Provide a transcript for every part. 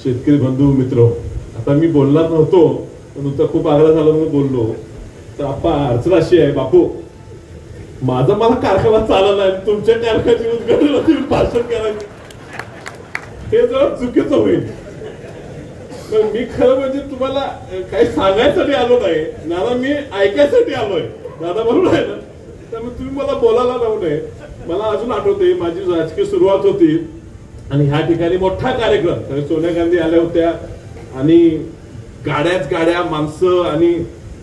शेतकरी बंधू मित्र, आता मी बोलणार नव्हतो पण नुसता खूप आग्रह झाला म्हणून बोललो. तर आपा अडचण अशी आहे बापू, माझा मला कारखाना चालला आहे, तुमच्या कारखान्याची उद्घाटन तुम्ही भाषण करायचं हे जरा चुकीचं होईल. पण मी खरं म्हणजे तुम्हाला काही सांगायसाठी आलो नाही दादा, मी ऐकायसाठी आलोय दादा, बरोबर आहे ना. त्यामुळे तुम्ही मला बोलायला लावू नये. मला अजून आठवते माझी राजकीय सुरुवात होती आणि ह्या ठिकाणी मोठा कार्यक्रम, सोनिया गांधी आल्या होत्या आणि गाड्याच गाड्या, माणसं आणि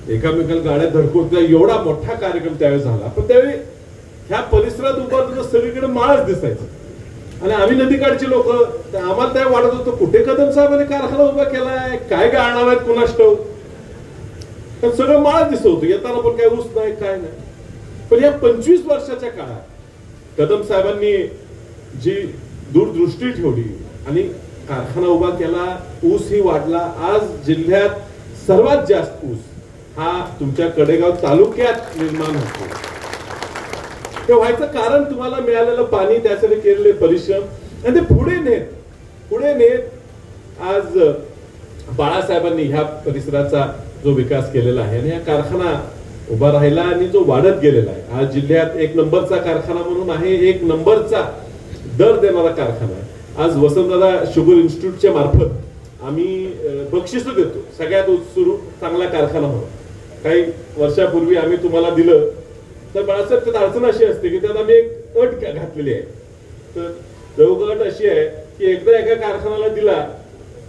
एकामेकाला गाड्या धडकवत्या, एवढा मोठा कार्यक्रम त्यावेळेस झाला. पण त्यावेळी ह्या परिसरात उभारताना सगळीकडे माळच दिसायचं आणि आम्ही नदीकाठची लोक, आम्हाला त्या वाटत होतं कुठे कदम साहेबांनी कारखाना उभा केलाय, काय गाळणार आहेत कुणास ठाऊक. पण सगळं माळच दिसत होतं, येताना पण काय ऊस नाही काय नाही. पण या 25 वर्षाच्या काळात कदम साहेबांनी जी दूरदृष्टी ठेवली आणि कारखाना उभा केला, ऊस ही वाढला. आज जिल्ह्यात सर्वात जास्त ऊस हा तुमच्या कडेगाव तालुक्यात निर्माण होतो. ते व्हायचं कारण तुम्हाला मिळालेलं पाणी, त्यासाठी केलेले परिश्रम आणि ते पुढे नेत आज बाळासाहेबांनी ह्या परिसराचा जो विकास केलेला आहे आणि हा कारखाना उभा राहिला आणि जो वाढत गेलेला आहे. आज जिल्ह्यात एक नंबरचा कारखाना म्हणून आहे, एक नंबरचा दर देणारा कारखाना आहे. आज वसंतदादा शुगर इन्स्टिट्यूटच्या मार्फत आम्ही बक्षीस देतो सगळ्यात सुरू चांगला कारखाना म्हणून. काही वर्षापूर्वी आम्ही तुम्हाला दिलं तर बाळासाहेब त्यात अडचण अशी असते की त्यात आम्ही एक अट घातलेली आहे. तर देवगड अट अशी आहे की एकदा एका कारखान्याला दिला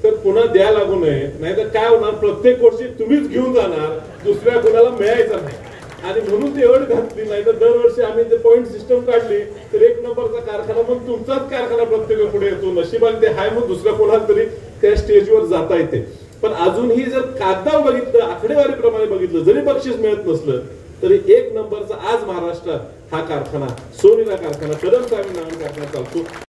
तर पुन्हा द्या लागू नये, नाहीतर काय होणार, प्रत्येक वर्षी तुम्हीच घेऊन जाणार, दुसऱ्या कुणाला मिळायचं नाही. आणि म्हणून ती अट घातली, नाही तर दरवर्षी आम्ही जे पॉइंट सिस्टम काढली तर एक नंबरचा कारखाना पण तुमचाच कारखाना प्रत्येक पुढे येतो. नशिबाने ते हाय, मग दुसऱ्या कोणाला तरी त्या स्टेजवर जाता येते. पण अजूनही जर कागदावर बघितलं, आकडेवारीप्रमाणे बघितलं, जरी बक्षीस मिळत नसलं तरी एक नंबरचा आज महाराष्ट्रात हा कारखाना, सोनीला कारखाना, कदम साहेब नावाने कारखाना चालतो.